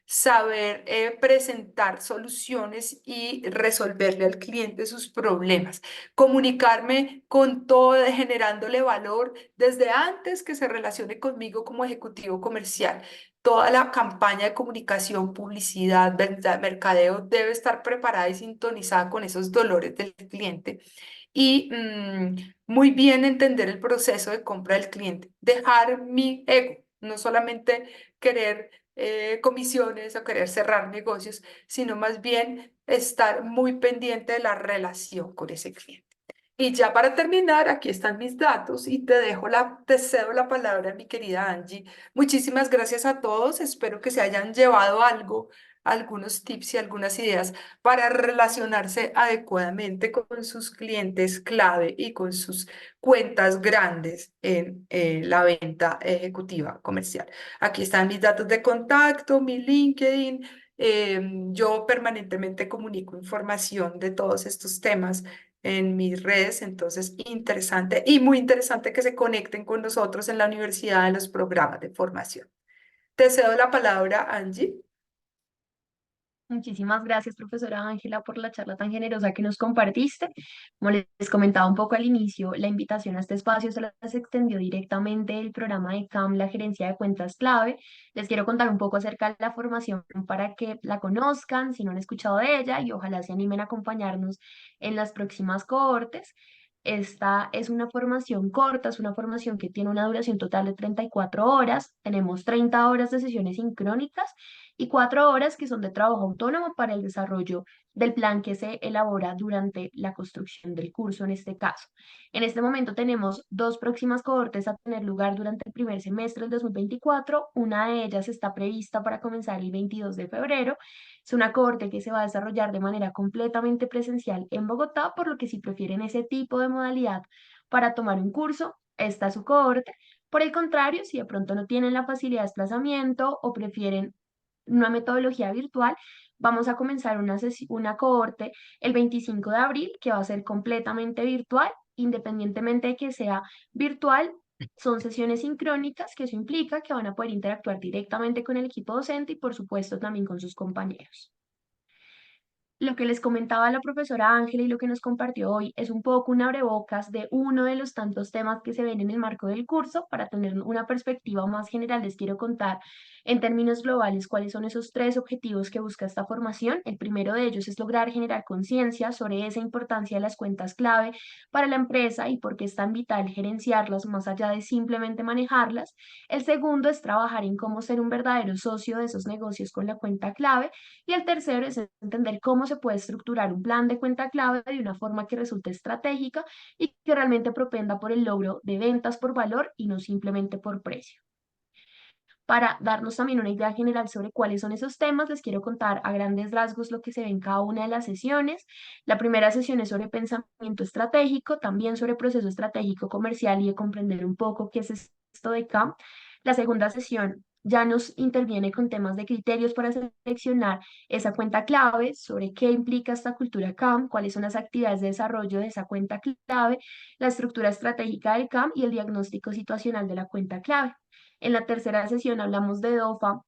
saber presentar soluciones y resolverle al cliente sus problemas, comunicarme con todo, generándole valor desde antes que se relacione conmigo como ejecutivo comercial. Toda la campaña de comunicación, publicidad, mercadeo debe estar preparada y sintonizada con esos dolores del cliente y muy bien entender el proceso de compra del cliente. Dejar mi ego, no solamente querer comisiones o querer cerrar negocios, sino más bien estar muy pendiente de la relación con ese cliente. Y ya para terminar, aquí están mis datos y te cedo la palabra, mi querida Angie. Muchísimas gracias a todos. Espero que se hayan llevado algo, algunos tips y algunas ideas para relacionarse adecuadamente con sus clientes clave y con sus cuentas grandes en la venta ejecutiva comercial. Aquí están mis datos de contacto, mi LinkedIn. Yo permanentemente comunico información de todos estos temas en mis redes, entonces interesante y muy interesante que se conecten con nosotros en la universidad en los programas de formación. Te cedo la palabra, Angie. Muchísimas gracias, profesora Ángela, por la charla tan generosa que nos compartiste. Como les comentaba un poco al inicio, la invitación a este espacio se las extendió directamente el programa de CAM, la gerencia de cuentas clave. Les quiero contar un poco acerca de la formación para que la conozcan, si no han escuchado de ella, y ojalá se animen a acompañarnos en las próximas cohortes. Esta es una formación corta, es una formación que tiene una duración total de 34 horas. Tenemos 30 horas de sesiones sincrónicas y 4 horas que son de trabajo autónomo para el desarrollo del plan que se elabora durante la construcción del curso en este caso. En este momento tenemos dos próximas cohortes a tener lugar durante el primer semestre del 2024. Una de ellas está prevista para comenzar el 22 de febrero. Es una cohorte que se va a desarrollar de manera completamente presencial en Bogotá, por lo que si prefieren ese tipo de modalidad para tomar un curso, esta es su cohorte. Por el contrario, si de pronto no tienen la facilidad de desplazamiento o prefieren una metodología virtual, vamos a comenzar una cohorte el 25 de abril que va a ser completamente virtual, independientemente de que sea virtual. Son sesiones sincrónicas, que eso implica que van a poder interactuar directamente con el equipo docente y por supuesto también con sus compañeros. Lo que les comentaba la profesora Ángela y lo que nos compartió hoy es un poco un abrebocas de uno de los tantos temas que se ven en el marco del curso. Para tener una perspectiva más general, les quiero contar En términos globales, ¿cuáles son esos tres objetivos que busca esta formación? El primero de ellos es lograr generar conciencia sobre esa importancia de las cuentas clave para la empresa y por qué es tan vital gerenciarlas más allá de simplemente manejarlas. El segundo es trabajar en cómo ser un verdadero socio de esos negocios con la cuenta clave. Y el tercero es entender cómo se puede estructurar un plan de cuenta clave de una forma que resulte estratégica y que realmente propenda por el logro de ventas por valor y no simplemente por precio. Para darnos también una idea general sobre cuáles son esos temas, les quiero contar a grandes rasgos lo que se ve en cada una de las sesiones. La primera sesión es sobre pensamiento estratégico, también sobre proceso estratégico comercial y de comprender un poco qué es esto de CAM. La segunda sesión ya nos interviene con temas de criterios para seleccionar esa cuenta clave, sobre qué implica esta cultura CAM, cuáles son las actividades de desarrollo de esa cuenta clave, la estructura estratégica del CAM y el diagnóstico situacional de la cuenta clave. En la tercera sesión hablamos de DOFA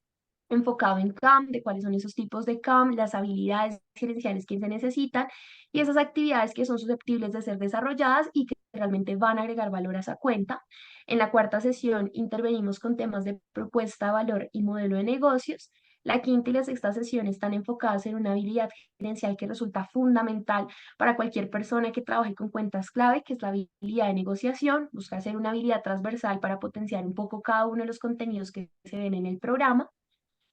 enfocado en CAM, de cuáles son esos tipos de CAM, las habilidades gerenciales que se necesitan y esas actividades que son susceptibles de ser desarrolladas y que realmente van a agregar valor a esa cuenta. En la cuarta sesión intervenimos con temas de propuesta, valor y modelo de negocios. La quinta y la sexta sesión están enfocadas en una habilidad gerencial que resulta fundamental para cualquier persona que trabaje con cuentas clave, que es la habilidad de negociación. Busca ser una habilidad transversal para potenciar un poco cada uno de los contenidos que se ven en el programa.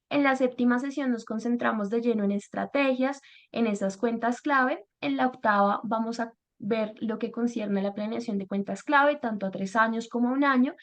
En la séptima sesión nos concentramos de lleno en estrategias, en esas cuentas clave. En la octava vamos a ver lo que concierne a la planeación de cuentas clave, tanto a 3 años como a un año.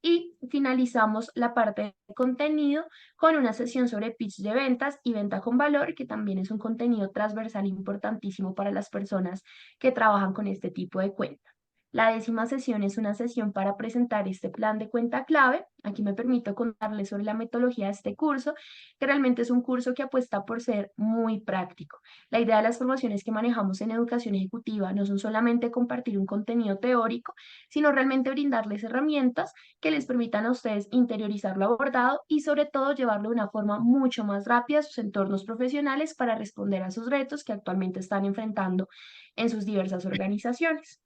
Y finalizamos la parte de contenido con una sesión sobre pitch de ventas y venta con valor, que también es un contenido transversal importantísimo para las personas que trabajan con este tipo de cuentas. La décima sesión es una sesión para presentar este plan de cuenta clave. Aquí me permito contarles sobre la metodología de este curso, que realmente es un curso que apuesta por ser muy práctico. La idea de las formaciones que manejamos en educación ejecutiva no son solamente compartir un contenido teórico, sino realmente brindarles herramientas que les permitan a ustedes interiorizar lo abordado y sobre todo llevarlo de una forma mucho más rápida a sus entornos profesionales para responder a sus retos que actualmente están enfrentando en sus diversas organizaciones.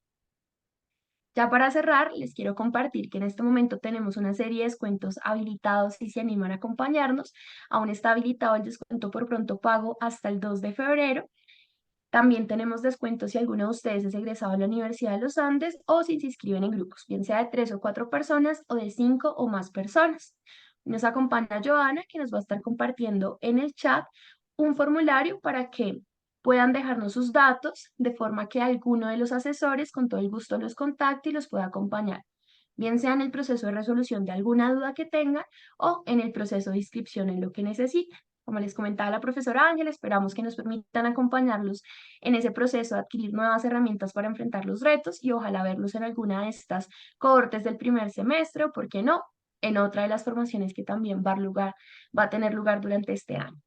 Ya para cerrar, les quiero compartir que en este momento tenemos una serie de descuentos habilitados si se animan a acompañarnos. Aún está habilitado el descuento por pronto pago hasta el 2 de febrero. También tenemos descuentos si alguno de ustedes es egresado de la Universidad de los Andes o si se inscriben en grupos, bien sea de 3 o 4 personas o de 5 o más personas. Nos acompaña Joana, que nos va a estar compartiendo en el chat un formulario para que puedan dejarnos sus datos de forma que alguno de los asesores con todo el gusto los contacte y los pueda acompañar, bien sea en el proceso de resolución de alguna duda que tengan o en el proceso de inscripción en lo que necesiten. Como les comentaba la profesora Ángela, esperamos que nos permitan acompañarlos en ese proceso de adquirir nuevas herramientas para enfrentar los retos y ojalá verlos en alguna de estas cohortes del primer semestre o, por qué no, en otra de las formaciones que también va a tener lugar durante este año.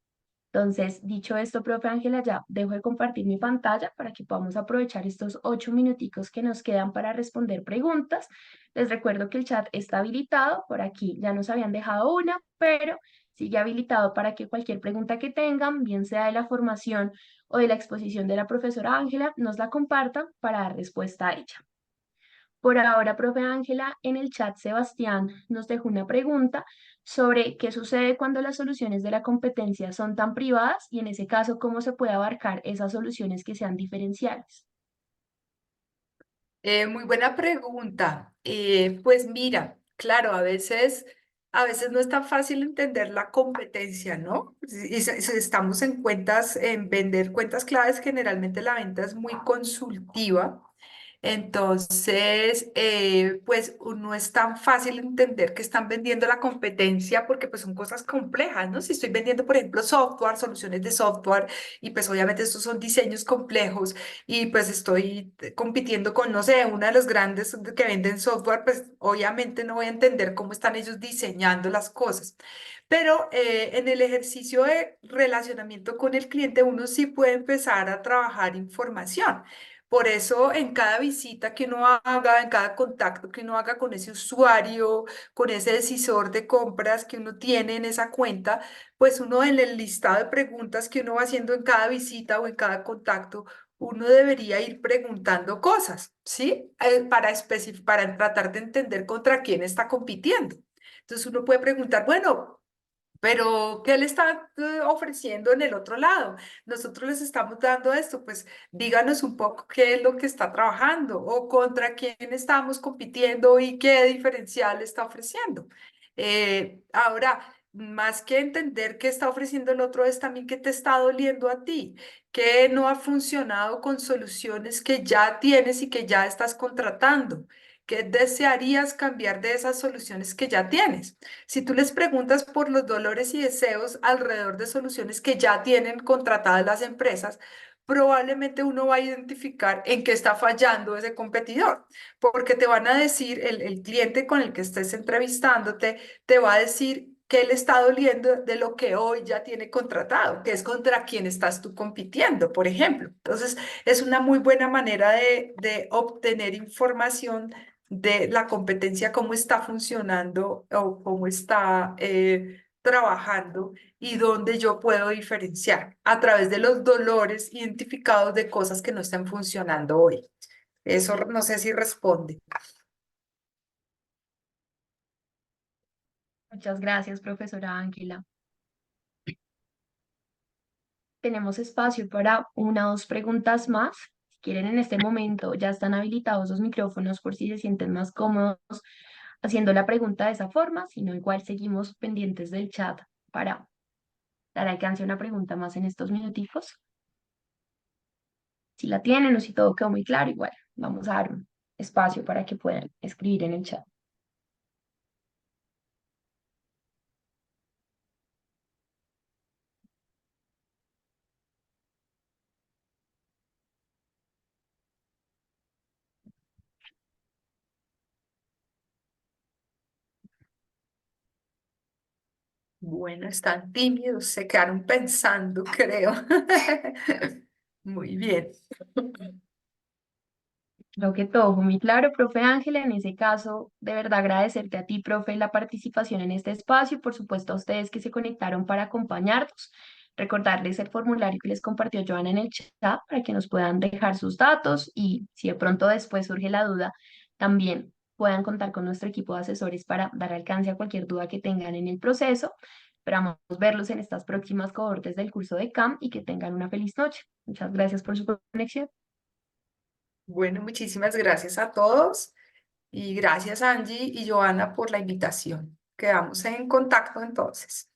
Entonces, dicho esto, profe Ángela, ya dejo de compartir mi pantalla para que podamos aprovechar estos 8 minuticos que nos quedan para responder preguntas. Les recuerdo que el chat está habilitado. Por aquí ya nos habían dejado una, pero sigue habilitado para que cualquier pregunta que tengan, bien sea de la formación o de la exposición de la profesora Ángela, nos la compartan para dar respuesta a ella. Por ahora, profe Ángela, en el chat Sebastián nos dejó una pregunta sobre qué sucede cuando las soluciones de la competencia son tan privadas y en ese caso, cómo se puede abarcar esas soluciones que sean diferenciales. Muy buena pregunta. Pues mira, claro, a veces no es tan fácil entender la competencia, ¿no? Si estamos en cuentas, en vender cuentas claves, generalmente la venta es muy consultiva. Entonces, pues no es tan fácil entender que están vendiendo la competencia porque pues son cosas complejas, ¿no? Si estoy vendiendo, por ejemplo, software, soluciones de software, y pues obviamente estos son diseños complejos y pues estoy compitiendo con, no sé, una de los grandes que venden software, pues obviamente no voy a entender cómo están ellos diseñando las cosas. Pero en el ejercicio de relacionamiento con el cliente, uno sí puede empezar a trabajar información. Por eso, en cada visita que uno haga, en cada contacto que uno haga con ese usuario, con ese decisor de compras que uno tiene en esa cuenta, pues uno en el listado de preguntas que uno va haciendo en cada visita o en cada contacto, uno debería ir preguntando cosas, ¿sí? Para tratar de entender contra quién está compitiendo. Entonces uno puede preguntar, bueno, Pero, ¿qué le están ofreciendo en el otro lado? Nosotros les estamos dando esto, pues díganos un poco qué es lo que está trabajando o contra quién estamos compitiendo y qué diferencial está ofreciendo. Ahora, más que entender qué está ofreciendo el otro, es también qué te está doliendo a ti, qué no ha funcionado con soluciones que ya tienes y que ya estás contratando. ¿Qué desearías cambiar de esas soluciones que ya tienes? Si tú les preguntas por los dolores y deseos alrededor de soluciones que ya tienen contratadas las empresas, probablemente uno va a identificar en qué está fallando ese competidor, porque te van a decir, el cliente con el que estés entrevistándote, te va a decir qué le está doliendo de lo que hoy ya tiene contratado, que es contra quién estás tú compitiendo, por ejemplo. Entonces, es una muy buena manera de obtener información de la competencia, cómo está funcionando o cómo está trabajando y dónde yo puedo diferenciar a través de los dolores identificados de cosas que no están funcionando hoy. Eso no sé si responde. Muchas gracias, profesora Ángela. Tenemos espacio para una o dos preguntas más. Si quieren, en este momento ya están habilitados los micrófonos por si se sienten más cómodos haciendo la pregunta de esa forma, si no, igual seguimos pendientes del chat para dar alcance a una pregunta más en estos minuticos. Si la tienen o si todo quedó muy claro, igual vamos a dar un espacio para que puedan escribir en el chat. Bueno, están tímidos, se quedaron pensando, creo. Muy bien. Creo que todo fue muy claro, profe Ángela. En ese caso, de verdad agradecerte a ti, profe, la participación en este espacio y por supuesto a ustedes que se conectaron para acompañarnos. Recordarles el formulario que les compartió Joana en el chat para que nos puedan dejar sus datos y si de pronto después surge la duda, también puedan contar con nuestro equipo de asesores para dar alcance a cualquier duda que tengan en el proceso. Esperamos verlos en estas próximas cohortes del curso de CAM y que tengan una feliz noche. Muchas gracias por su conexión. Bueno, muchísimas gracias a todos y gracias Angie y Joana por la invitación. Quedamos en contacto entonces.